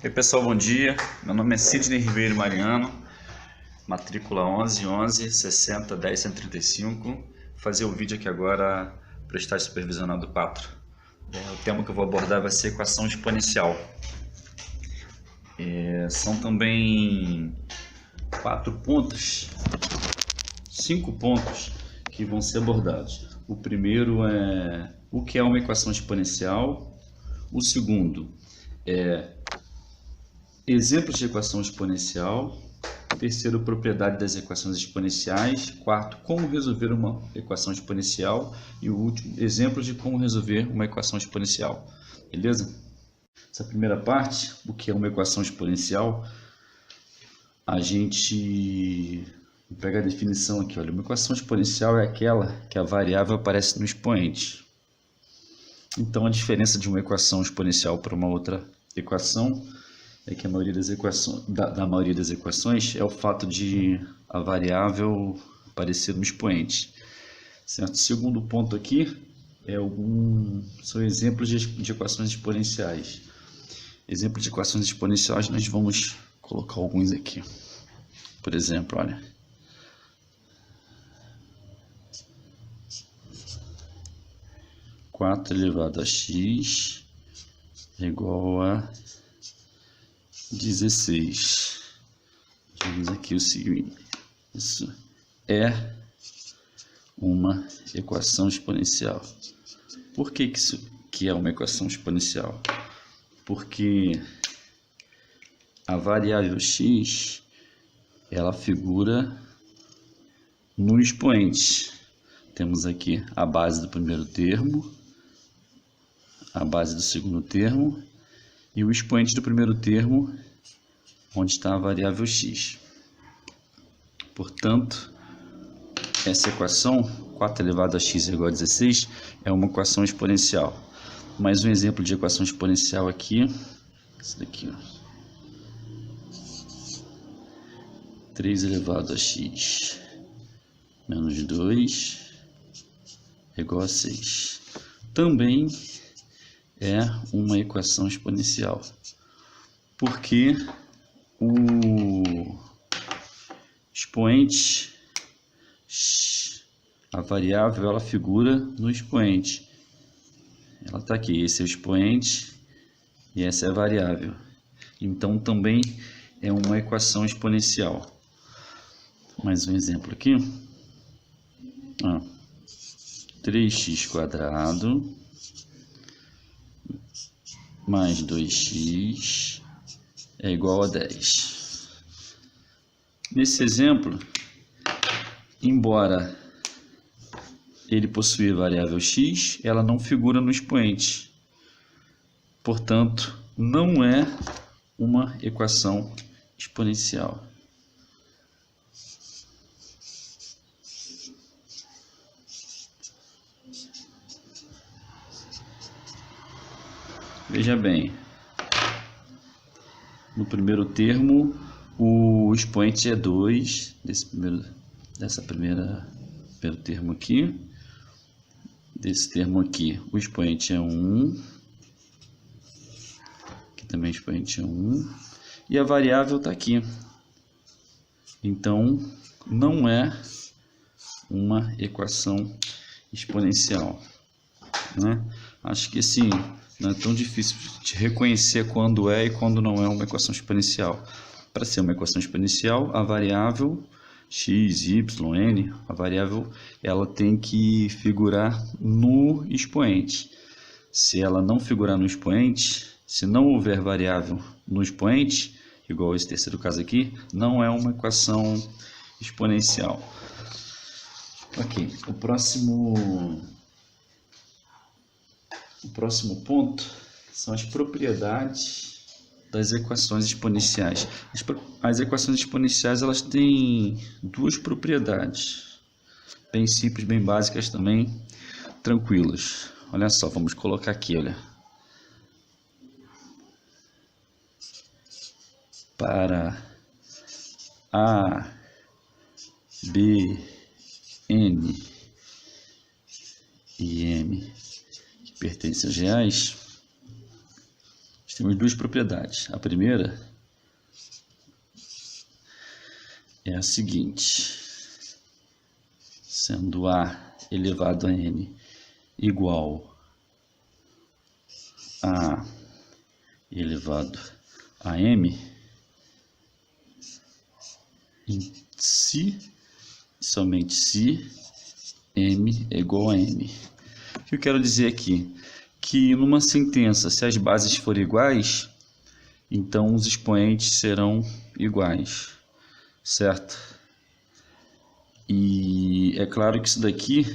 Oi pessoal, bom dia. Meu nome é Sidney Ribeiro Mariano, matrícula 1111 60 10 135. Vou fazer o vídeo aqui agora para o estágio supervisionado 4. O tema que eu vou abordar vai ser equação exponencial. São também 5 pontos que vão ser abordados. O primeiro é o que é uma equação exponencial. O segundo é exemplos de equação exponencial. Terceiro, propriedade das equações exponenciais. Quarto, como resolver uma equação exponencial. E o último, exemplos de como resolver uma equação exponencial. Beleza? Essa primeira parte, o que é uma equação exponencial, a gente pega a definição aqui. Olha, uma equação exponencial é aquela que a variável aparece no expoente. Então, a diferença de uma equação exponencial para uma outra equação é que a maioria das equações, da maioria das equações é o fato de a variável aparecer no expoente. Certo? Segundo ponto aqui são exemplos de equações exponenciais. Exemplos de equações exponenciais, nós vamos colocar alguns aqui. Por exemplo, olha. Quatro elevado a x é igual a 16. Temos aqui o seguinte: isso é uma equação exponencial. Por que isso que é uma equação exponencial? Porque a variável x ela figura no expoente. Temos aqui a base do primeiro termo, a base do segundo termo e o expoente do primeiro termo, onde está a variável x. Portanto, essa equação, 4 elevado a x igual a 16, é uma equação exponencial. Mais um exemplo de equação exponencial aqui, esse daqui, ó. 3 elevado a x menos 2 é igual a 6. Também é uma equação exponencial, porque o expoente, a variável, ela figura no expoente. Ela está aqui, esse é o expoente e essa é a variável. Então também é uma equação exponencial. Mais um exemplo aqui. 3x² mais 2x é igual a 10. Nesse exemplo, embora ele possua a variável x, ela não figura no expoente. Portanto, não é uma equação exponencial. Veja bem, no primeiro termo, o expoente é 2, primeiro termo aqui. Desse termo aqui, o expoente é 1. Aqui também o expoente é 1. E a variável está aqui. Então, não é uma equação exponencial, né? Acho que assim, não é tão difícil de reconhecer quando é e quando não é uma equação exponencial. Para ser uma equação exponencial, a variável x, y, n, a variável ela tem que figurar no expoente. Se ela não figurar no expoente, se não houver variável no expoente, igual esse terceiro caso aqui, não é uma equação exponencial. Ok, o próximo ponto são as propriedades das equações exponenciais. As equações exponenciais elas têm duas propriedades, bem simples, bem básicas também, tranquilas. Olha só, vamos colocar aqui, olha. Para A, B, N e M que pertencem aos reais, temos duas propriedades. A primeira é a seguinte: sendo A elevado a n igual a elevado a m, se, somente se, m é igual a m. O que eu quero dizer aqui? Que numa sentença, se as bases forem iguais, então os expoentes serão iguais, certo? E é claro que isso daqui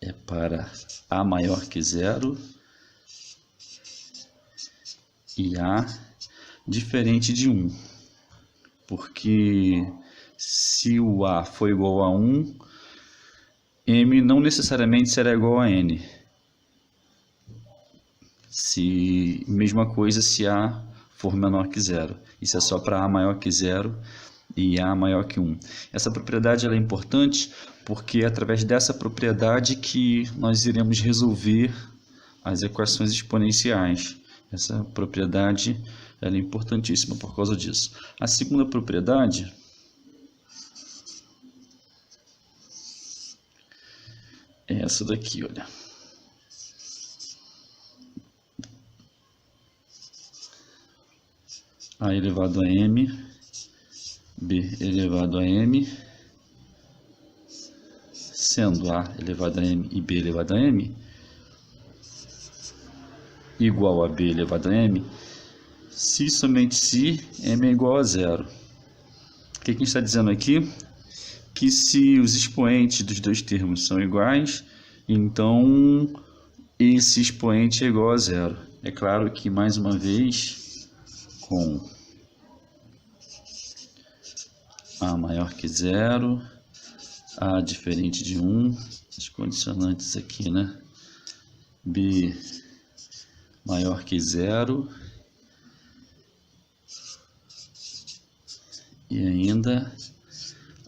é para A maior que zero e A diferente de 1, porque se o A for igual a 1, M não necessariamente será igual a N. Mesma coisa se A for menor que zero. Isso é só para A maior que zero e A maior que 1. Essa propriedade ela é importante porque é através dessa propriedade que nós iremos resolver as equações exponenciais. Essa propriedade ela é importantíssima por causa disso. A segunda propriedade é essa daqui, olha. A elevado a m, b elevado a m, sendo a elevado a m e b elevado a m igual a b elevado a m, se somente se m é igual a zero. O que a gente está dizendo aqui? Que se os expoentes dos dois termos são iguais, então esse expoente é igual a zero. É claro que, mais uma vez, com A maior que zero, A diferente de 1, as condicionantes aqui, né? B maior que zero e ainda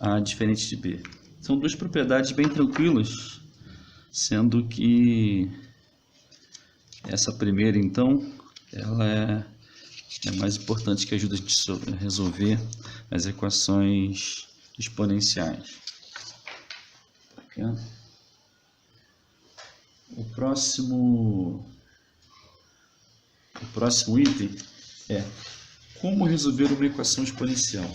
A diferente de B. São duas propriedades bem tranquilas, sendo que essa primeira, então, ela é mais importante, que ajuda a gente a resolver as equações exponenciais. O próximo item é como resolver uma equação exponencial.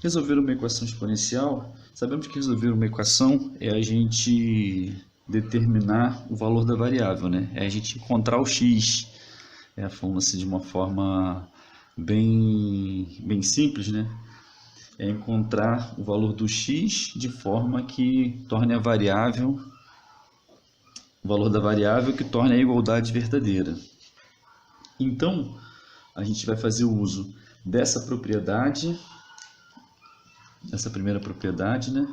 Resolver uma equação exponencial, sabemos que resolver uma equação é a gente determinar o valor da variável, né? É a gente encontrar o x. Falando assim de uma forma bem simples, né? É encontrar o valor do x de forma que torne a variável, o valor da variável que torne a igualdade verdadeira. Então, a gente vai fazer o uso dessa propriedade, essa primeira propriedade, né?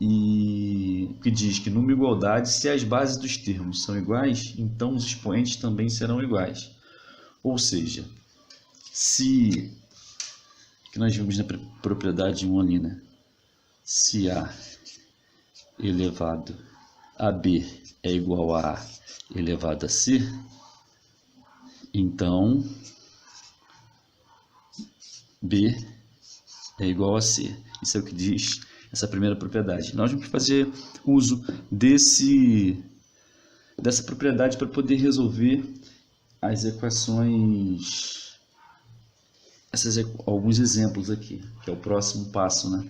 E que diz que numa igualdade, se as bases dos termos são iguais, então os expoentes também serão iguais. Ou seja, se, que nós vimos na propriedade 1 ali, né? Se A elevado a B é igual a A elevado a C, então B é igual a C. Isso é o que diz essa primeira propriedade. Nós vamos fazer uso dessa propriedade para poder resolver as equações, alguns exemplos aqui, que é o próximo passo, né?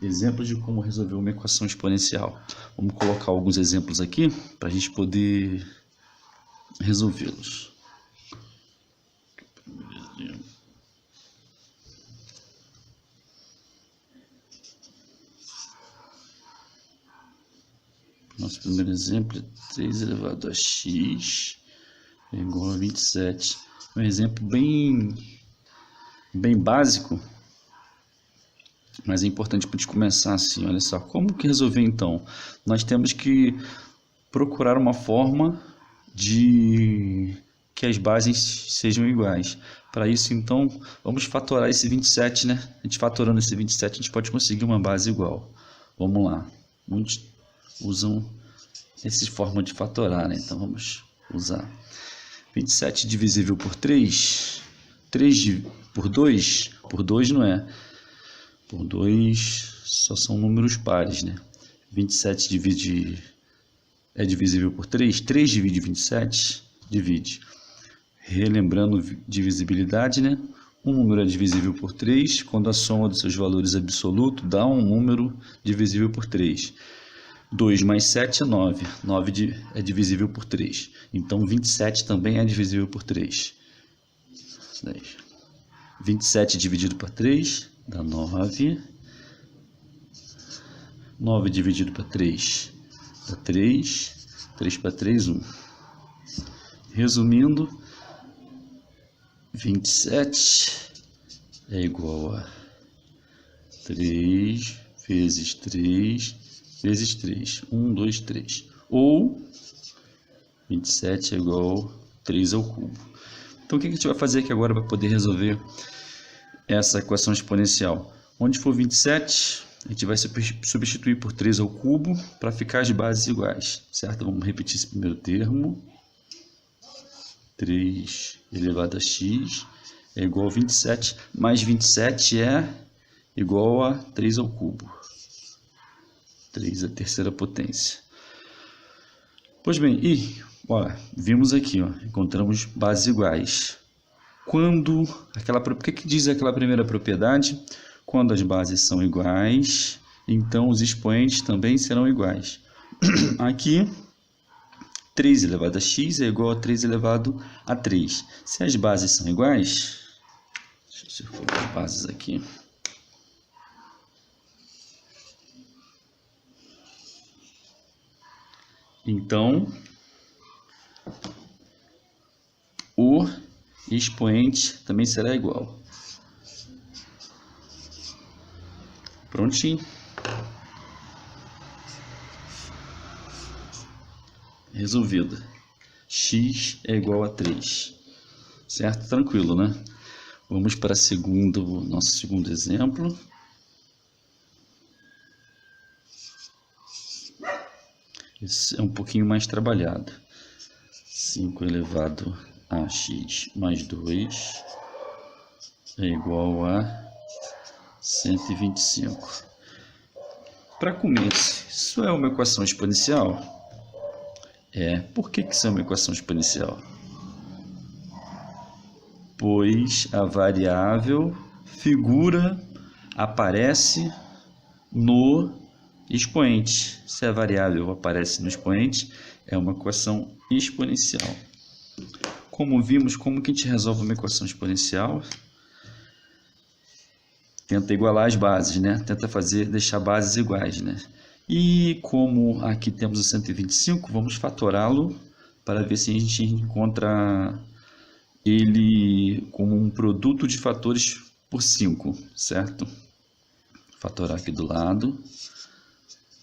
Exemplos de como resolver uma equação exponencial. Vamos colocar alguns exemplos aqui para a gente poder resolvê-los. Nosso primeiro exemplo é 3 elevado a x é igual a 27. Um exemplo bem básico, mas é importante para a gente começar assim. Olha só, como que resolver então? Nós temos que procurar uma forma de que as bases sejam iguais. Para isso, então, vamos fatorar esse 27, né? A gente fatorando esse 27, a gente pode conseguir uma base igual. Vamos lá. Muitos usam essa forma de fatorar, né? Então, vamos usar. 27 divisível por 3, 3 por 2, por 2 não é. Por 2 só são números pares, né? 27 é divisível por 3, 3 divide 27, divide. Relembrando divisibilidade, né? Um número é divisível por 3 quando a soma dos seus valores absolutos dá um número divisível por 3. 2 mais 7 é 9. 9 é divisível por 3. Então, 27 também é divisível por 3. 27 dividido por 3 dá 9. 9 dividido por 3 dá 3. 3 para 3, 1. Resumindo, 27 é igual a 3 vezes 3 vezes 3. 1, 2, 3. Ou 27 é igual a 3 ao cubo. Então, o que a gente vai fazer aqui agora para poder resolver essa equação exponencial? Onde for 27, a gente vai substituir por 3 ao cubo para ficar as bases iguais, certo? Vamos repetir esse primeiro termo. 3 elevado a x é igual a 27, mais 27 é igual a 3 ao cubo. 3 é a terceira potência. Pois bem, vimos aqui, encontramos bases iguais. Por que diz aquela primeira propriedade? Quando as bases são iguais, então os expoentes também serão iguais. Aqui, 3 elevado a x é igual a 3 elevado a 3. Se as bases são iguais, deixa eu circular as bases aqui. Então, o expoente também será igual. Prontinho. Resolvido. X é igual a 3. Certo? Tranquilo, né? Vamos para nosso segundo exemplo. Esse é um pouquinho mais trabalhado. 5 elevado a x mais 2 é igual a 125. Para começo, isso é uma equação exponencial? Por que isso é uma equação exponencial? Pois a variável aparece no expoente. Se a variável aparece no expoente, é uma equação exponencial. Como vimos, como que a gente resolve uma equação exponencial? Tenta igualar as bases, né? Tenta deixar bases iguais, né? E como aqui temos o 125, vamos fatorá-lo para ver se a gente encontra ele como um produto de fatores por 5, certo? Fatorar aqui do lado.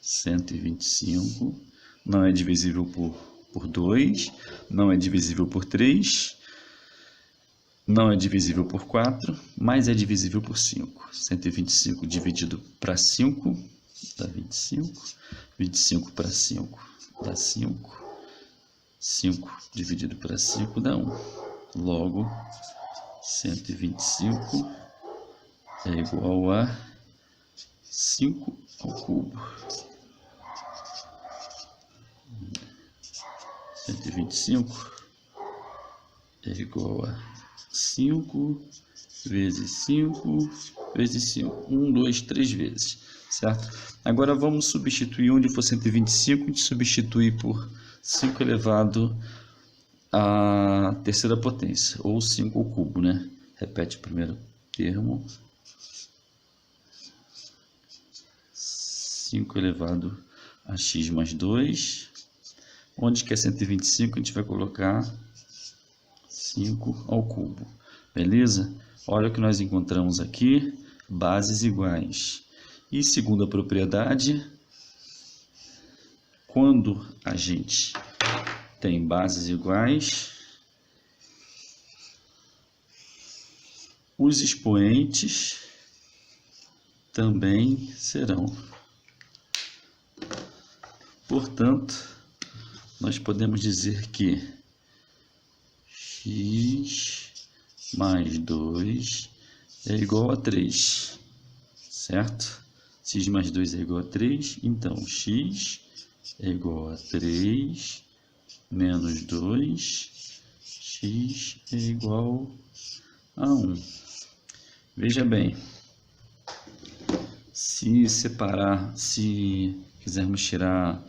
125 não é divisível por 2, não é divisível por 3, não é divisível por 4, mas é divisível por 5. 125 dividido para 5 dá 25, 25 para 5 dá 5, 5 dividido para 5 dá 1. Logo, 125 é igual a 5 ao cubo. 125 é igual a 5 vezes 5 vezes 5. 1, 2, 3 vezes, certo? Agora vamos substituir onde for 125, a gente substitui por 5 elevado à terceira potência, ou 5 ao cubo, né? Repete o primeiro termo. 5 elevado a x mais 2. Onde que é 125, a gente vai colocar 5 ao cubo. Beleza? Olha o que nós encontramos aqui. Bases iguais. E segunda propriedade, quando a gente tem bases iguais, os expoentes também serão. Portanto, nós podemos dizer que x mais 2 é igual a 3, certo? X mais 2 é igual a 3, então x é igual a 3 menos 2, x é igual a 1. Veja bem, se separar, se quisermos tirar,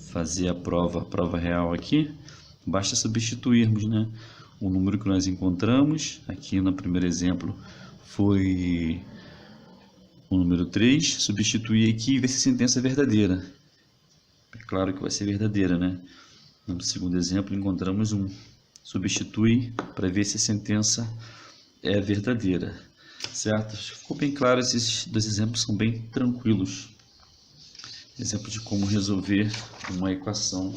fazer a prova real aqui, basta substituirmos, né? O número que nós encontramos, aqui no primeiro exemplo, foi o número 3, substituir aqui e ver se a sentença é verdadeira. É claro que vai ser verdadeira, né? No segundo exemplo, encontramos 1. Substitui para ver se a sentença é verdadeira, certo? Ficou bem claro, esses dois exemplos são bem tranquilos. Exemplo de como resolver uma equação